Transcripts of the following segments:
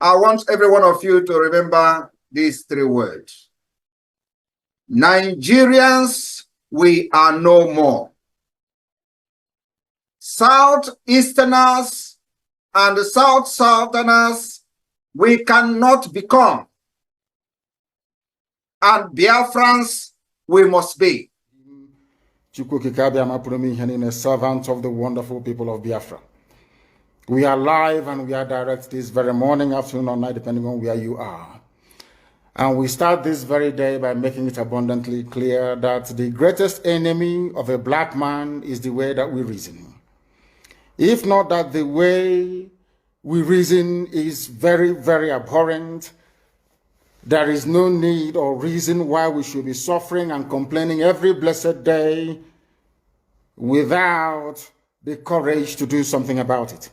I want every one of you to remember these three words. Nigerians, we are no more. Southeasterners and Southerners, we cannot become. And Biafrans, we must be. A servant of the wonderful people of Biafra. We are live and we are direct this very morning, afternoon, or night, depending on where you are. And we start this very day by making it abundantly clear that the greatest enemy of a black man is the way that we reason. If not that the way we reason is very, very abhorrent, there is no need or reason why we should be suffering and complaining every blessed day without the courage to do something about it.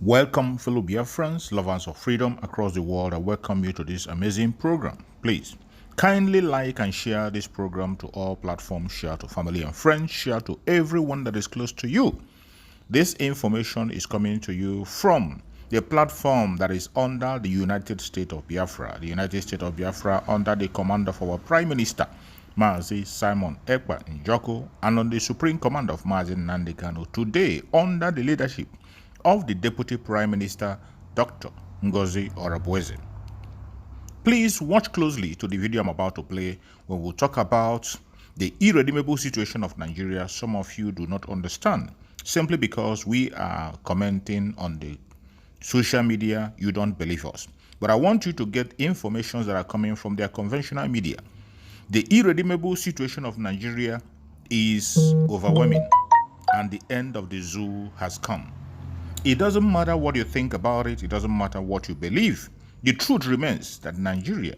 Welcome, fellow Biafrans, lovers of freedom across the world. I welcome you to this amazing program. Please, kindly like and share this program to all platforms. Share to family and friends. Share to everyone that is close to you. This information is coming to you from the platform that is under the United States of Biafra. The United States of Biafra under the command of our Prime Minister, Mazi Simon Ekpa Njoko, and on the Supreme Command of Mazi Nnamdi Kanu. Today, under the leadership of the Deputy Prime Minister, Dr. Ngozi Orabueze. Please watch closely to the video I'm about to play, where we'll talk about the irredeemable situation of Nigeria. Some of you do not understand. Simply because we are commenting on the social media, you don't believe us. But I want you to get information that are coming from their conventional media. The irredeemable situation of Nigeria is overwhelming, and the end of the zoo has come. It doesn't matter what you think about it. It doesn't matter what you believe. The truth remains that Nigeria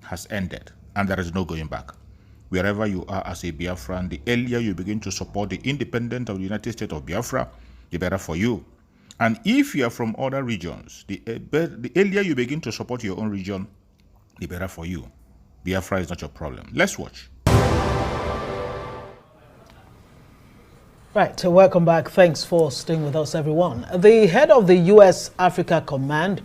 has ended and there is no going back. Wherever you are as a Biafran, the earlier you begin to support the independence of the United States of Biafra, the better for you. And if you are from other regions, the earlier you begin to support your own region, the better for you. Biafra is not your problem. Let's watch. Right, so welcome back. Thanks for staying with us, everyone. The head of the U.S. Africa Command,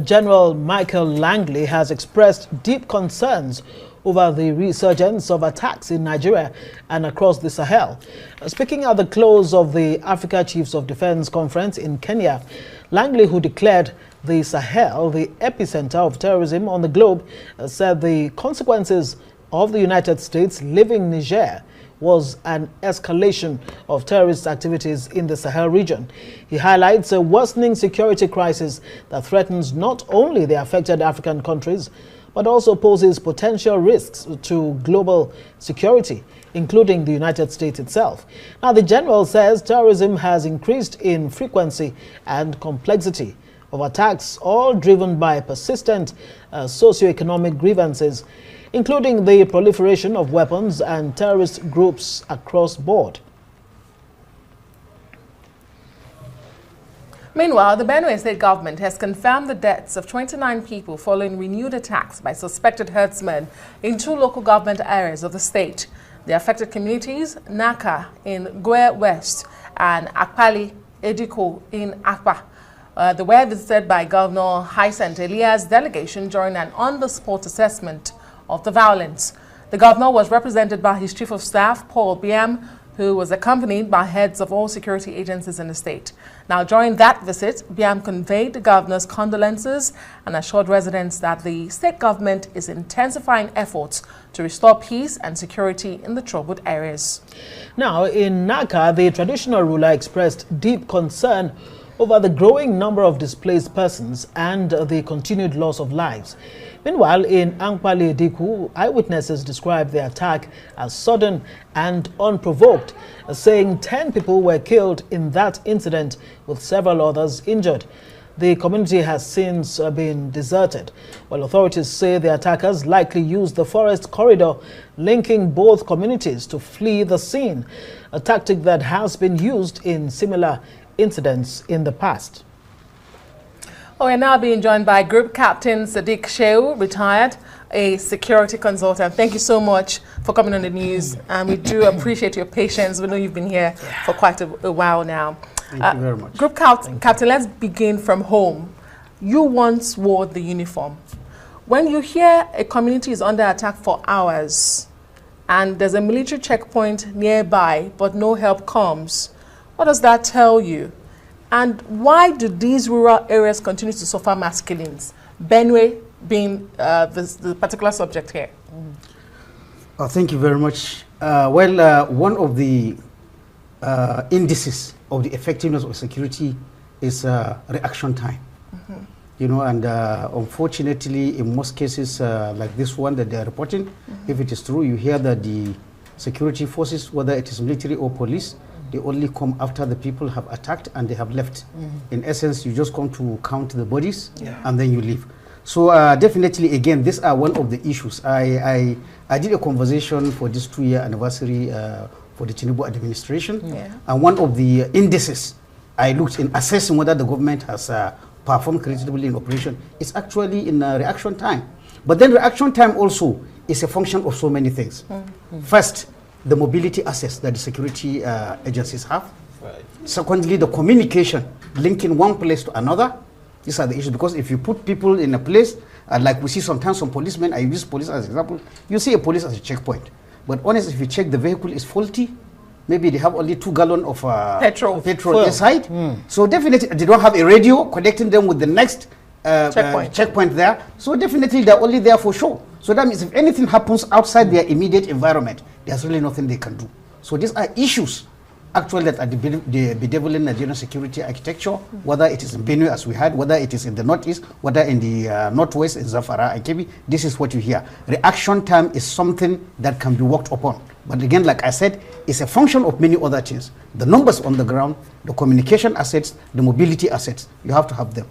General Michael Langley, has expressed deep concerns over the resurgence of attacks in Nigeria and across the Sahel. Speaking at the close of the Africa Chiefs of Defense Conference in Kenya, Langley, who declared the Sahel the epicenter of terrorism on the globe, said the consequences of the United States leaving Niger was an escalation of terrorist activities in the Sahel region. He highlights a worsening security crisis that threatens not only the affected African countries, but also poses potential risks to global security, including the United States itself. Now, the general says terrorism has increased in frequency and complexity of attacks, all driven by persistent socioeconomic grievances, including the proliferation of weapons and terrorist groups across board. Meanwhile, the Benue State government has confirmed the deaths of 29 people following renewed attacks by suspected herdsmen in 2 local government areas of the state. The affected communities, Naka in Gwe West and Akpali Ediko in Akpa. They were visited by Governor Hyacinth Elias' delegation during an on-the-spot assessment of the violence. The governor was represented by his chief of staff, Paul Biam, who was accompanied by heads of all security agencies in the state. Now, during that visit, Biam conveyed the governor's condolences and assured residents that the state government is intensifying efforts to restore peace and security in the troubled areas. Now, in Naka, the traditional ruler expressed deep concern over the growing number of displaced persons and the continued loss of lives. Meanwhile, in Ankpali Diku, eyewitnesses described the attack as sudden and unprovoked, saying 10 people were killed in that incident with several others injured. The community has since been deserted, while authorities say the attackers likely used the forest corridor linking both communities to flee the scene, a tactic that has been used in similar incidents in the past. We're now being joined by Group Captain Sadiq Shehu, retired, a security consultant. Thank you so much for coming on the news, and we do appreciate your patience. We know you've been here for quite a while now. Thank you very much. Group Captain, let's begin from home. You once wore the uniform. When you hear a community is under attack for hours and there's a military checkpoint nearby but no help comes, what does that tell you? And why do these rural areas continue to suffer mass killings? Benue being the particular subject here. Thank you very much. One of the indices of the effectiveness of security is reaction time. You know, and unfortunately, in most cases like this one that they are reporting, if it is true, you hear that the security forces, whether it is military or police, they only come after the people have attacked and they have left. In essence, you just come to count the bodies and then you leave. So definitely, again, these are one of the issues. I did a conversation for this 2-year anniversary for the Tinubu administration, and one of the indices I looked in assessing whether the government has performed creditably in operation is actually in reaction time. But then reaction time also is a function of so many things. First, the mobility assets that the security agencies have. Secondly, the communication linking one place to another. These are the issues, because if you put people in a place, like we see sometimes some policemen, I use police as an example, you see a police as a checkpoint. But honestly, if you check the vehicle is faulty, maybe they have only 2 gallons of petrol inside. So definitely they don't have a radio connecting them with the next checkpoint there. So definitely they're only there for show. So that means if anything happens outside their immediate environment, there's really nothing they can do. So these are issues actually that are bedeviling Nigerian security architecture, whether it is in Benue as we had, whether it is in the northeast, whether in the northwest, in Zamfara and Kebbi. This is what you hear. Reaction time is something that can be worked upon. But again, like I said, it's a function of many other things. The numbers on the ground, the communication assets, the mobility assets, you have to have them.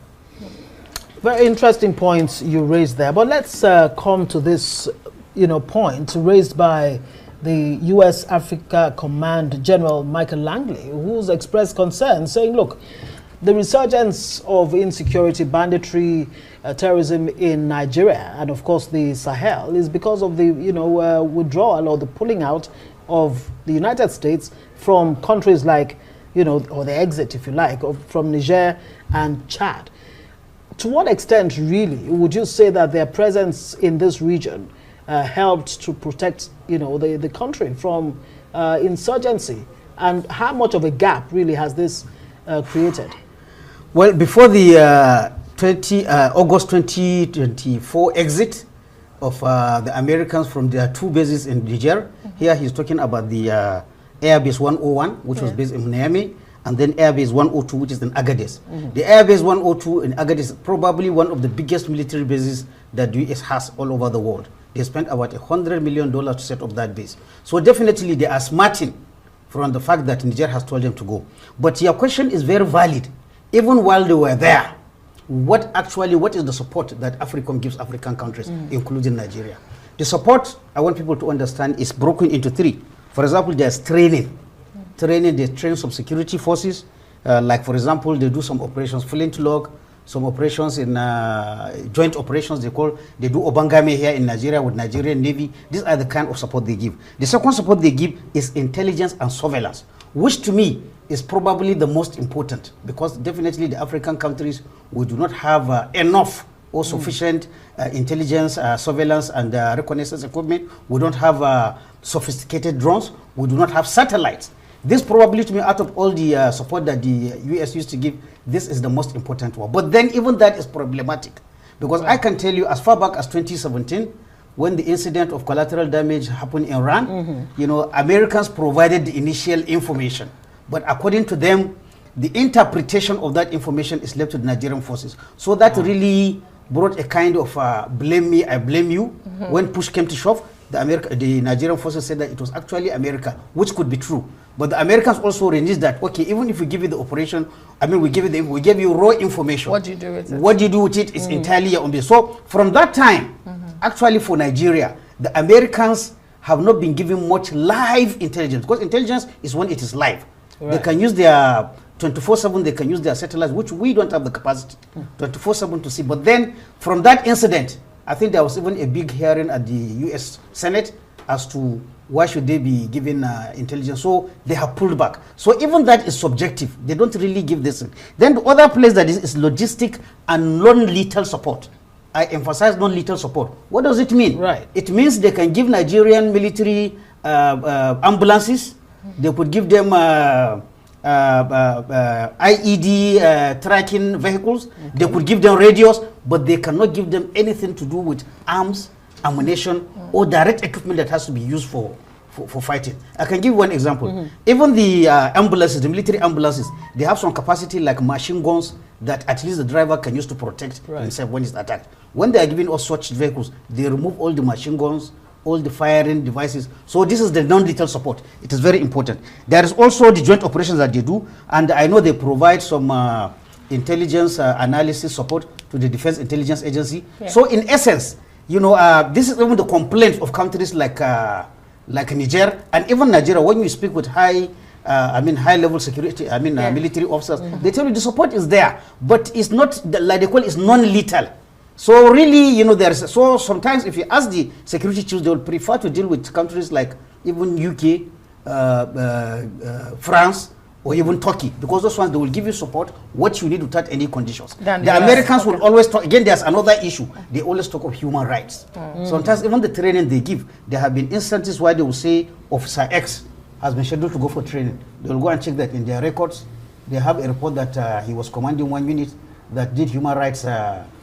Very interesting points you raised there. But let's come to this, point raised by the U.S. Africa Command General Michael Langley, who's expressed concern, saying, look, the resurgence of insecurity, banditry, terrorism in Nigeria, and of course the Sahel, is because of the withdrawal or the pulling out of the United States from countries like, or the exit, if you like, from Niger and Chad. To what extent, really, would you say that their presence in this region helped to protect, the country from insurgency? And how much of a gap really has this created? Well, before the August 2024 exit of the Americans from their 2 bases in Niger, here he's talking about the Air Base 101, which was based in Niamey, and then Air Base 102, which is in Agadez. The Air Base 102 in Agadez is probably one of the biggest military bases that the US has all over the world. They spent about $100 million to set up that base. So definitely they are smarting from the fact that Niger has told them to go. But your question is very valid. Even while they were there, what is the support that AFRICOM gives African countries, including Nigeria? The support, I want people to understand, is broken into 3. For example, there's training. They train some security forces. Like, for example, they do some operations flintlock, some operations in joint operations they do Obangame here in Nigeria with Nigerian Navy. These are the kind of support they give. The second support they give is intelligence and surveillance, which to me is probably the most important, because definitely the African countries, we do not have enough or sufficient intelligence, surveillance and reconnaissance equipment. We don't have sophisticated drones. We do not have satellites. This probably, to me, out of all the support that the US used to give, this is the most important one. But then even that is problematic, because I can tell you as far back as 2017, when the incident of collateral damage happened in Iran, Americans provided the initial information. But according to them, the interpretation of that information is left to the Nigerian forces. So that really brought a kind of blame me, I blame you. When push came to shove, the Nigerian forces said that it was actually America, which could be true. But the Americans also reneged that, okay, even if we give you the operation, we give you raw information. What do you do with it? What do you do with it is entirely on this. So from that time, actually for Nigeria, the Americans have not been given much live intelligence, because intelligence is when it is live. Right. They can use their 24/7 they can use their satellites, which we don't have the capacity 24/7 to see. But then from that incident, I think there was even a big hearing at the US Senate as to why should they be given intelligence. So they have pulled back. So even that is subjective. They don't really give this. Then the other place that is logistic and non-lethal support. I emphasize non-lethal support. What does it mean? Right. It means they can give Nigerian military ambulances. They could give them IED tracking vehicles. Okay. They could give them radios, but they cannot give them anything to do with arms, ammunition, or direct equipment that has to be used for fighting. I can give one example. Even the ambulances, the military ambulances, they have some capacity like machine guns that at least the driver can use to protect himself when he's attacked. When they are giving us such vehicles, they remove all the machine guns, all the firing devices. So this is the non-lethal support. It is very important. There is also the joint operations that they do, and I know they provide some intelligence analysis support to the Defense Intelligence Agency. Yeah. So in essence, you know, this is even the complaint of countries like Niger and even Nigeria. When you speak with high-level security, military officers, they tell you the support is there, but it's not, like they call it, is non-lethal. So really, you know, so sometimes if you ask the security chiefs, they will prefer to deal with countries like even UK, France, or even Turkey, because those ones, they will give you support, what you need without any conditions. The Americans will always talk, again, there's another issue, they always talk of human rights. Sometimes even the training they give, there have been instances where they will say Officer X has been scheduled to go for training. They will go and check that in their records. They have a report that he was commanding one unit that did human rights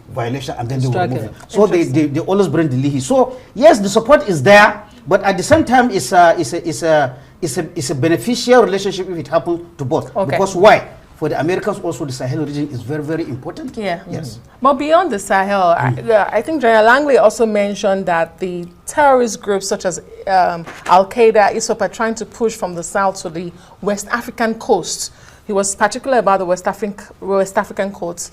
violation, and then they will remove it. So they always bring the leahy. So yes, the support is there, but at the same time, it's a beneficial relationship if it happens to both. Okay. Because why? For the Americans, also the Sahel region is very, very important. Yeah. Yes. But beyond the Sahel, I think General Langley also mentioned that the terrorist groups such as Al Qaeda, ISWAP are trying to push from the south to the West African coast. He was particular about the West African coast.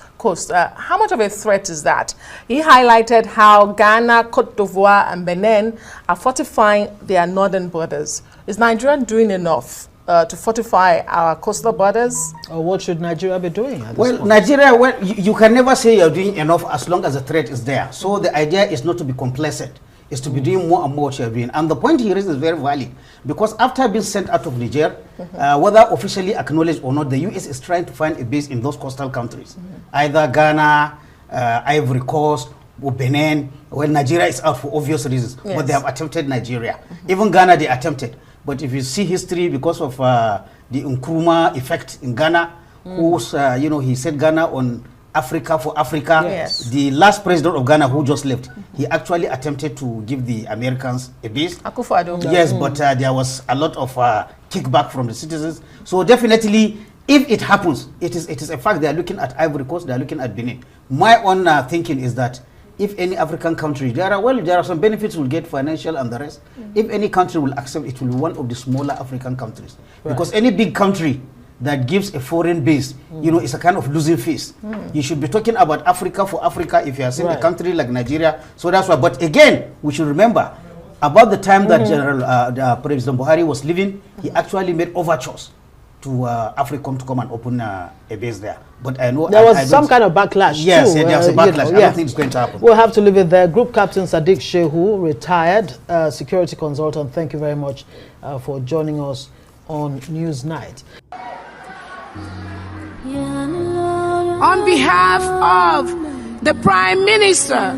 How much of a threat is that? He highlighted how Ghana, Cote d'Ivoire, and Benin are fortifying their northern borders. Is Nigeria doing enough to fortify our coastal borders? Or what should Nigeria be doing? Well, Nigeria, you can never say you're doing enough as long as the threat is there. So the idea is not to be complacent. Is to be doing more and more what you're doing. And the point he raises is very valid, because after being sent out of Niger, whether officially acknowledged or not, the US is trying to find a base in those coastal countries. Either Ghana, Ivory Coast, or Benin. Well, Nigeria is out for obvious reasons, but they have attempted Nigeria. Even Ghana, they attempted. But if you see history, because of the Nkrumah effect in Ghana, who's, you know, he set Ghana on Africa for Africa. Yes. The last president of Ghana who just left, he actually attempted to give the Americans a base. Yes, but there was a lot of kickback from the citizens. So definitely, if it happens, it is a fact. They are looking at Ivory Coast, they are looking at Benin. My own thinking is that if any African country, there are some benefits we'll get, financial and the rest. If any country will accept, it will be one of the smaller African countries. Because any big country that gives a foreign base, you know, it's a kind of losing face. You should be talking about Africa for Africa if you are seeing a country like Nigeria. So that's why. But again, we should remember, about the time that President Buhari was leaving, he actually made overtures to AFRICOM to come and open a base there. But I know there was some kind of backlash. Yes, too, there was a backlash. I don't think it's going to happen. We'll have to leave it there. Group Captain Sadiq Shehu, retired security consultant. Thank you very much for joining us on Newsnight. On behalf of the Prime Minister,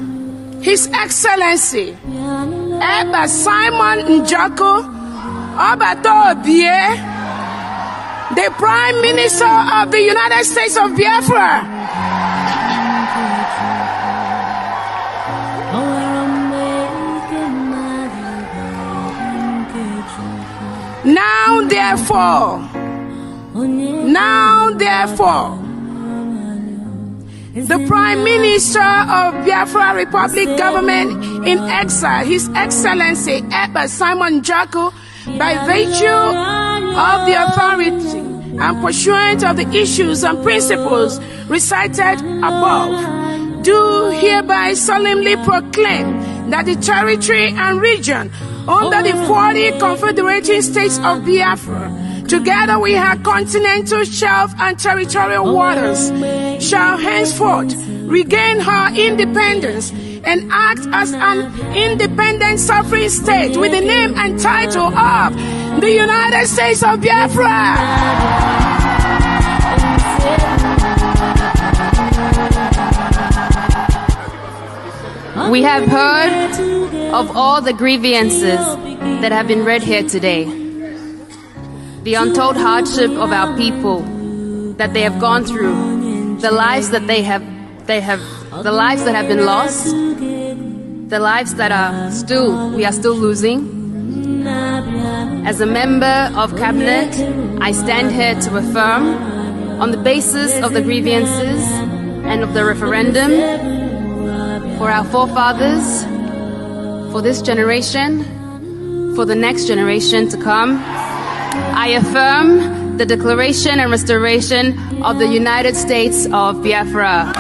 His Excellency Eba Simon Njoko Obato Obie, the Prime Minister of the United States of Biafra, now therefore, the Prime Minister of Biafra Republic Government in exile, His Excellency Eba Simon Njoko, by virtue of the authority and pursuant of the issues and principles recited above, do hereby solemnly proclaim that the territory and region under the 40 confederating states of Biafra Together we have continental shelf and territorial waters, shall henceforth regain her independence and act as an independent sovereign state with the name and title of the United States of Biafra. We have heard of all the grievances that have been read here today. The untold hardship of our people that they have gone through, the lives that the lives that have been lost, the lives that we are still losing. As a member of cabinet, I stand here to affirm, on the basis of the grievances and of the referendum, for our forefathers, for this generation, for the next generation to come, I affirm the declaration and restoration of the United States of Biafra.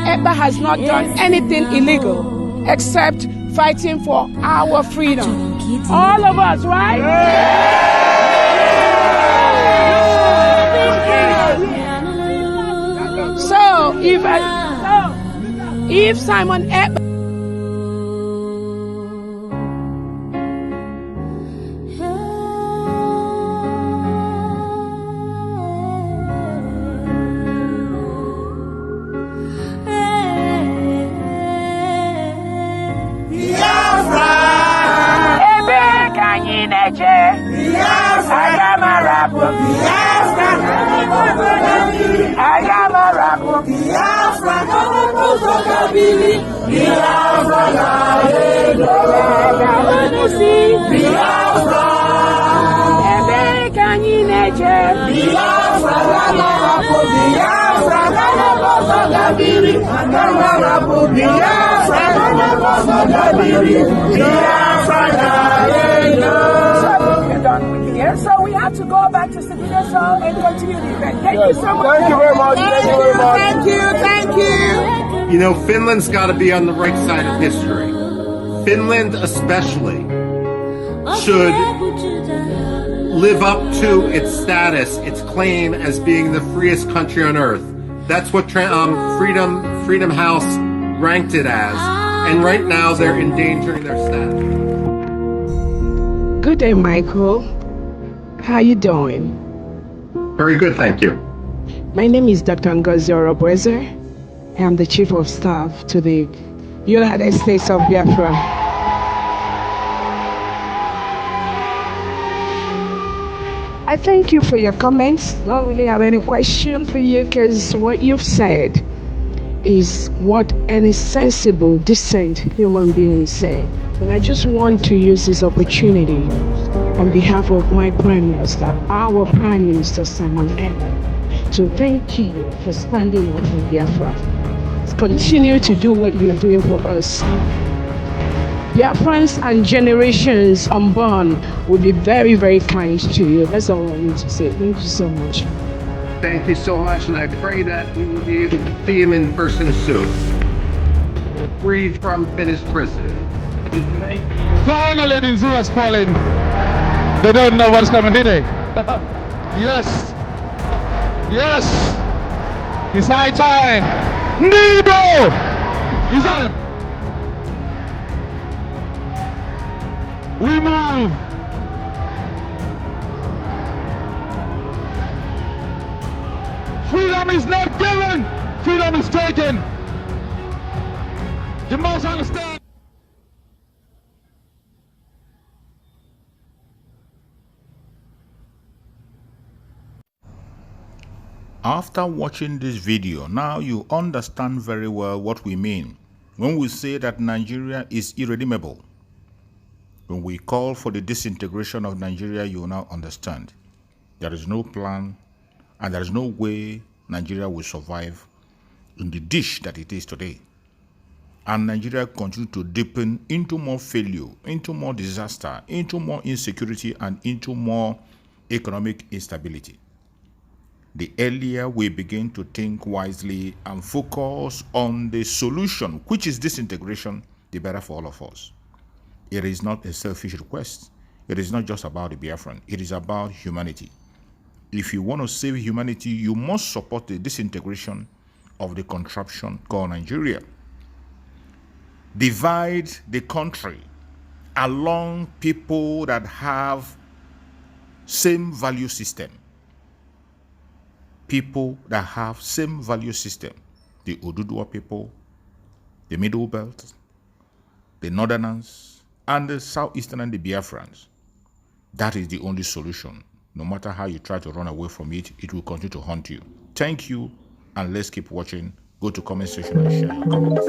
EBA has not done anything illegal except fighting for our freedom. All of us, right? So if Simon EBA So we have to go back to civilian soil and continue the event. Thank you so much. Thank you very much. Thank you. You know, Finland's got to be on the right side of history. Finland especially should live up to its status, its claim as being the freest country on earth. That's what Freedom House ranked it as. And right now they're endangering their status. Good day, Michael. How you doing? Very good, thank you. My name is Dr. Ngozi Orobweze. I am the Chief of Staff to the United States of Biafra. I thank you for your comments. Don't really have any question for you because what you've said is what any sensible, decent human being say. And I just want to use this opportunity on behalf of my Prime Minister, our Prime Minister Simon Ekpa, to thank you for standing up for Biafra. Continue to do what you're doing for us. Biafrans and generations unborn will be very, very kind to you. That's all I need to say. Thank you so much. Thank you so much, and I pray that we will be able to see him in person soon. Freed from Finnish prison. Finally, the zoo is falling. They don't know what's coming, did they? Yes. Yes. It's high time. Nebo! It's on. We move. Freedom is not given. Freedom is taken. You must understand. After watching this video, now you understand very well what we mean when we say that Nigeria is irredeemable. When we call for the disintegration of Nigeria, you will now understand. There is no plan and there is no way Nigeria will survive in the dish that it is today. And Nigeria continue to deepen into more failure, into more disaster, into more insecurity, and into more economic instability. the earlier we begin to think wisely and focus on the solution, which is disintegration, the better for all of us. It is not a selfish request. It is not just about the Biafran. It is about humanity. If you want to save humanity, you must support the disintegration of the contraption called Nigeria. Divide the country along people that have same value system. People that have same value system. The Oduduwa people, the Middle Belt, the Northerners, and the Southeastern and the Biafrans. That is the only solution. No matter how you try to run away from it, it will continue to haunt you. Thank you, and let's keep watching. Go to comment section and share your comments.